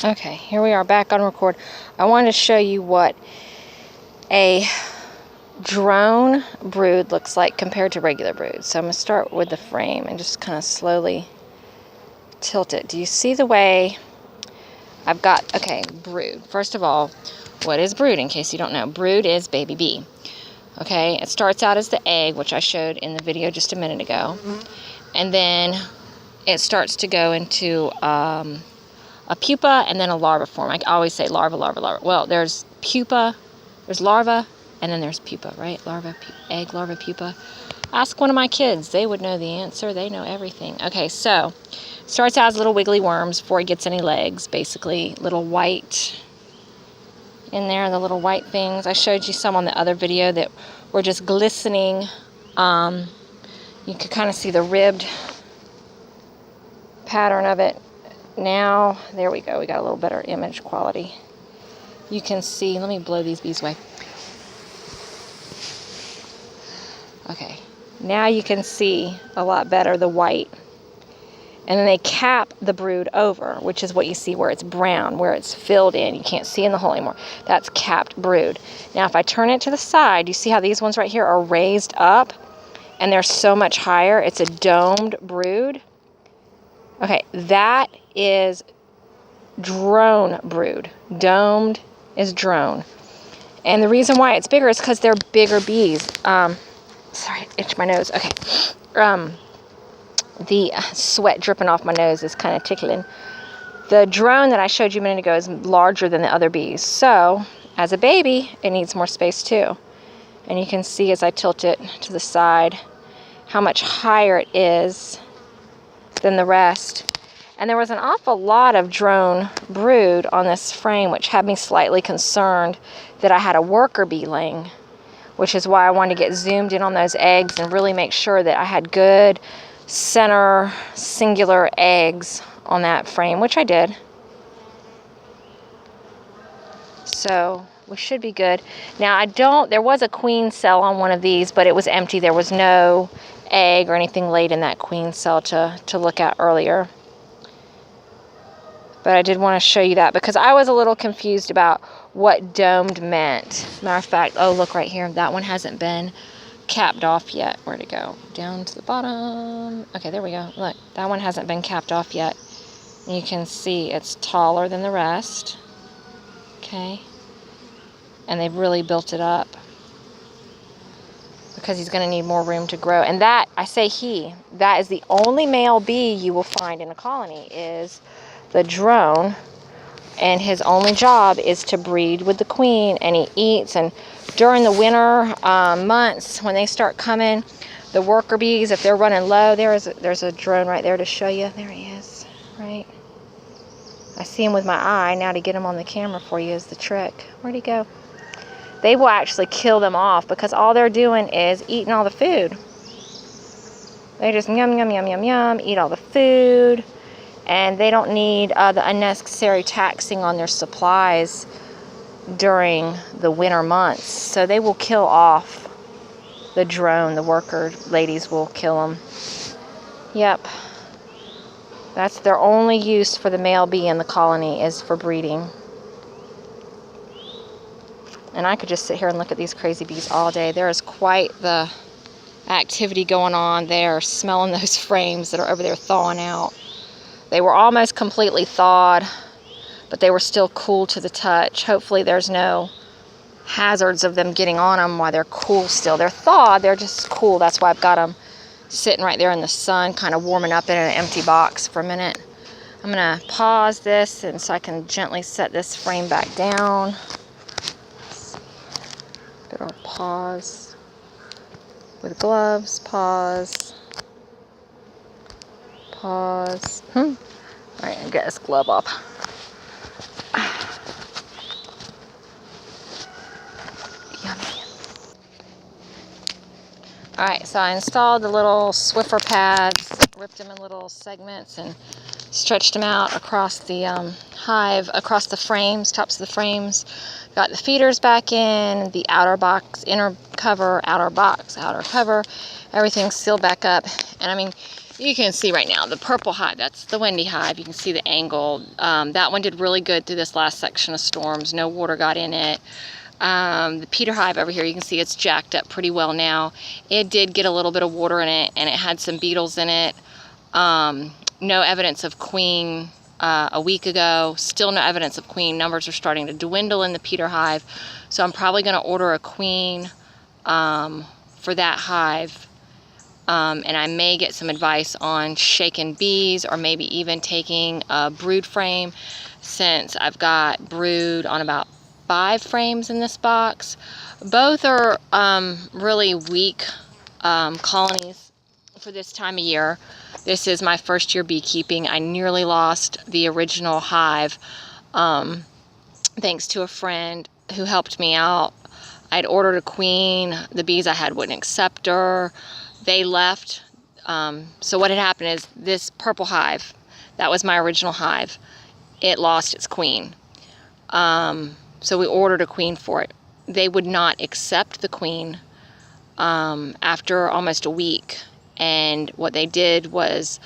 Okay, here we are back on record. I wanted to show you what a drone brood looks like compared to regular broods. So I'm going to start with the frame and just kind of slowly tilt it. Do you see the way I've got, okay, brood. First of all, what is brood in case you don't know? Brood is baby bee. Okay, it starts out as the egg, which I showed in the video just a minute ago. And then it starts to go into a pupa and then a larva form. I always say larva, larva, larva. Well, there's pupa, there's larva, and then there's pupa, right? Larva, egg, larva, pupa. Ask one of my kids. They would know the answer. They know everything. Okay, so starts out as little wiggly worms before it gets any legs, basically. Little white in there, the little white things. I showed you some on the other video that were just glistening. You could kind of see the ribbed pattern of it. Now, there we go. We got a little better image quality. You can see, let me blow these bees away. Okay, now you can see a lot better the white. And then they cap the brood over, which is what you see where it's brown, where it's filled in. You can't see in the hole anymore. That's capped brood. Now, if I turn it to the side, you see how these ones right here are raised up and they're so much higher. It's a domed brood. Okay, that is drone brood. Domed is drone. And the reason why it's bigger is because they're bigger bees. Sorry, itch my nose. Okay. The sweat dripping off my nose is kind of tickling. The drone that I showed you a minute ago is larger than the other bees. So, as a baby, it needs more space too. And you can see as I tilt it to the side how much higher it is than the rest. And there was an awful lot of drone brood on this frame, which had me slightly concerned that I had a worker bee laying, which is why I wanted to get zoomed in on those eggs and really make sure that I had good center singular eggs on that frame, which I did. So we should be good. Now there was a queen cell on one of these, but it was empty. There was no egg or anything laid in that queen cell to look at earlier. But I did want to show you that because I was a little confused about what domed meant. Matter of fact, oh, look right here. That one hasn't been capped off yet. Where'd it go? Down to the bottom. Okay, there we go. Look, that one hasn't been capped off yet. You can see it's taller than the rest. Okay. And they've really built it up because he's going to need more room to grow. And that, I say that is the only male bee you will find in a colony is the drone. And his only job is to breed with the queen, and he eats. And during the winter months, when they start coming, the worker bees, if they're running low, there's a drone right there to show you. There he is, right? I see him with my eye. Now to get him on the camera for you is the trick. Where'd he go? They will actually kill them off because all they're doing is eating all the food. They just yum, yum, yum, yum, yum, eat all the food. And they don't need the unnecessary taxing on their supplies during the winter months. So they will kill off the drone. The worker ladies will kill them. Yep. That's their only use for the male bee in the colony is for breeding. And I could just sit here and look at these crazy bees all day. There is quite the activity going on there, smelling those frames that are over there thawing out. They were almost completely thawed, but they were still cool to the touch. Hopefully there's no hazards of them getting on them while they're cool still. They're thawed, they're just cool. That's why I've got them sitting right there in the sun, kind of warming up in an empty box for a minute. I'm gonna pause this and so I can gently set this frame back down. Good old pause with gloves, pause. Pause. All right, I'll get this glove off. Yummy. All right, so I installed the little Swiffer pads, ripped them in little segments, and stretched them out across the hive, across the frames, tops of the frames. Got the feeders back in, the outer box, inner cover, outer box, outer cover. Everything's sealed back up. And I mean, you can see right now, the purple hive, that's the Wendy hive. You can see the angle. That one did really good through this last section of storms. No water got in it. The Peter hive over here, you can see it's jacked up pretty well now. It did get a little bit of water in it, and it had some beetles in it. No evidence of queen a week ago. Still no evidence of queen. Numbers are starting to dwindle in the Peter hive. So I'm probably going to order a queen for that hive. And I may get some advice on shaken bees, or maybe even taking a brood frame, since I've got brood on about 5 frames in this box. Both are really weak colonies for this time of year. This is my first year beekeeping. I nearly lost the original hive thanks to a friend who helped me out. I'd ordered a queen. The bees I had wouldn't accept her. They left. So what had happened is this purple hive, that was my original hive, it lost its queen. So we ordered a queen for it. They would not accept the queen after almost a week. And what they did was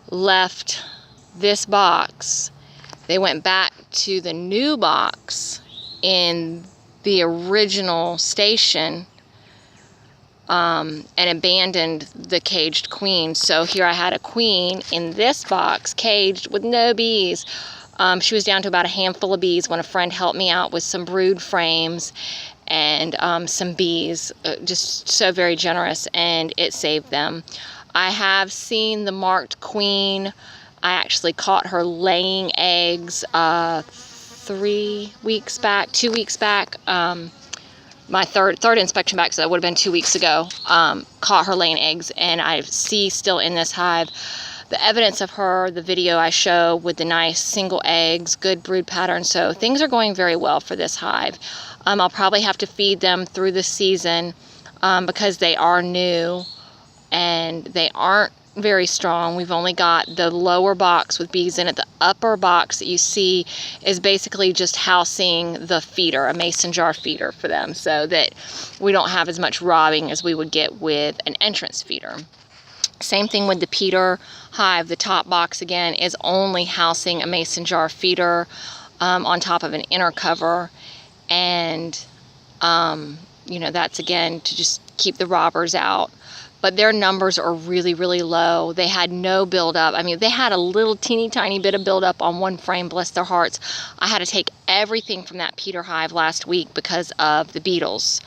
left this box. They went back to the new box in the original station and abandoned the caged queen. So here I had a queen in this box, caged with no bees. She was down to about a handful of bees when a friend helped me out with some brood frames and some bees. Just so very generous, and it saved them. I have seen the marked queen. I actually caught her laying eggs 2 weeks back. My third inspection back, so that would have been 2 weeks ago, caught her laying eggs, and I see still in this hive the evidence of her, the video I show with the nice single eggs, good brood pattern. So things are going very well for this hive. I'll probably have to feed them through the season because they are new and they aren't very strong. We've only got the lower box with bees in it. The upper box that you see is basically just housing the feeder, a mason jar feeder for them, so that we don't have as much robbing as we would get with an entrance feeder. Same thing with the Peter hive. The top box again is only housing a mason jar feeder on top of an inner cover, and you know, that's again to just keep the robbers out. But their numbers are really, really low. They had no buildup. I mean, they had a little teeny tiny bit of buildup on one frame, bless their hearts. I had to take everything from that Peter hive last week because of the beetles.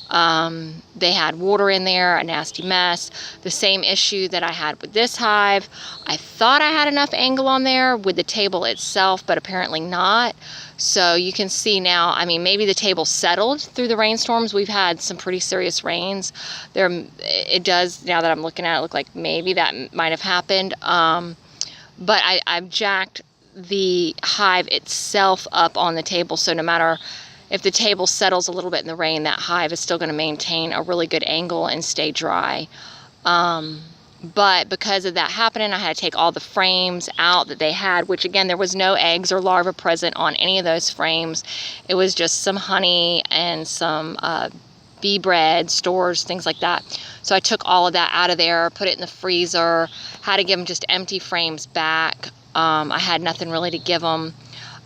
They had water in there, a nasty mess. The same issue that I had with this hive. I thought I had enough angle on there with the table itself, but apparently not. So you can see now, I mean, maybe the table settled through the rainstorms. We've had some pretty serious rains. It does, now that I'm looking at it, look like maybe that might have happened. But I've jacked the hive itself up on the table, so no matter if the table settles a little bit in the rain, that hive is still going to maintain a really good angle and stay dry. But because of that happening, I had to take all the frames out that they had, which again, there was no eggs or larvae present on any of those frames. It was just some honey and some bee bread, stores, things like that. So I took all of that out of there, put it in the freezer, had to give them just empty frames back. I had nothing really to give them.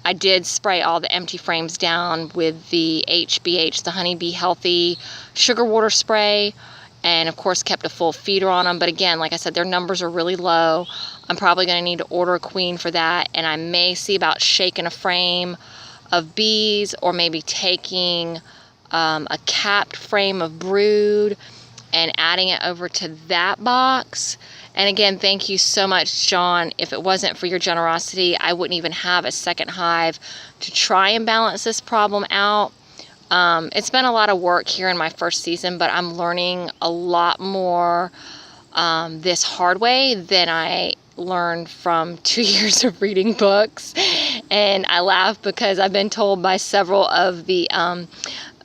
I did spray all the empty frames down with the HBH, the Honeybee Healthy sugar water spray, and of course kept a full feeder on them. But again, like I said, their numbers are really low. I'm probably going to need to order a queen for that, and I may see about shaking a frame of bees, or maybe taking a capped frame of brood and adding it over to that box. And again, thank you so much, John. If it wasn't for your generosity, I wouldn't even have a second hive to try and balance this problem out. It's been a lot of work here in my first season, but I'm learning a lot more this hard way than I learned from 2 years of reading books. And I laugh because I've been told by several of the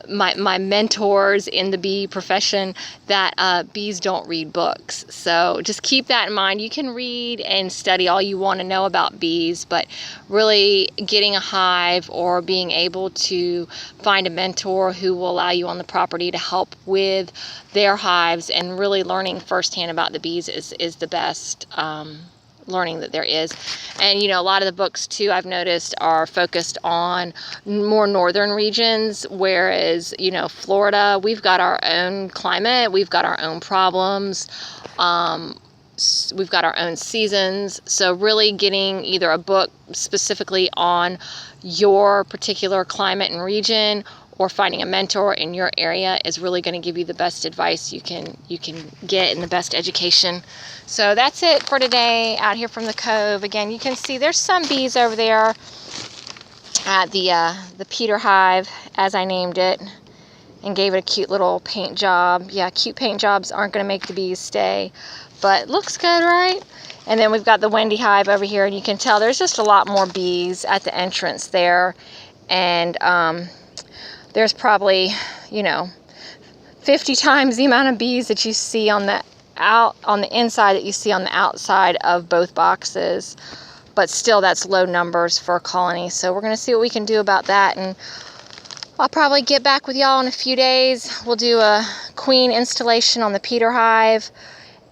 my mentors in the bee profession that bees don't read books. So just keep that in mind. You can read and study all you want to know about bees, but really getting a hive or being able to find a mentor who will allow you on the property to help with their hives and really learning firsthand about the bees is the best learning that there is. And you know, a lot of the books too, I've noticed, are focused on more northern regions, whereas, you know, Florida, we've got our own climate, we've got our own problems, we've got our own seasons. So really getting either a book specifically on your particular climate and region, or finding a mentor in your area is really going to give you the best advice you can get and the best education. So that's it for today out here from the Cove. Again, you can see there's some bees over there at the Peter Hive, as I named it, and gave it a cute little paint job. Yeah, cute paint jobs aren't going to make the bees stay, but looks good, right? And then we've got the Wendy Hive over here, and you can tell there's just a lot more bees at the entrance there. And there's probably, you know, 50 times the amount of bees that you see on the inside that you see on the outside of both boxes. But still, that's low numbers for a colony. So we're going to see what we can do about that. And I'll probably get back with y'all in a few days. We'll do a queen installation on the Peter Hive.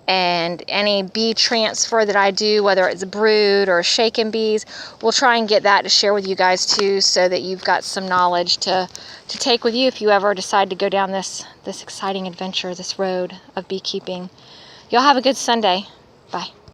And any bee transfer that I do, whether it's a brood or shaken bees, we'll try and get that to share with you guys too, so that you've got some knowledge to take with you if you ever decide to go down this exciting adventure, this road of beekeeping. Y'all have a good Sunday. Bye.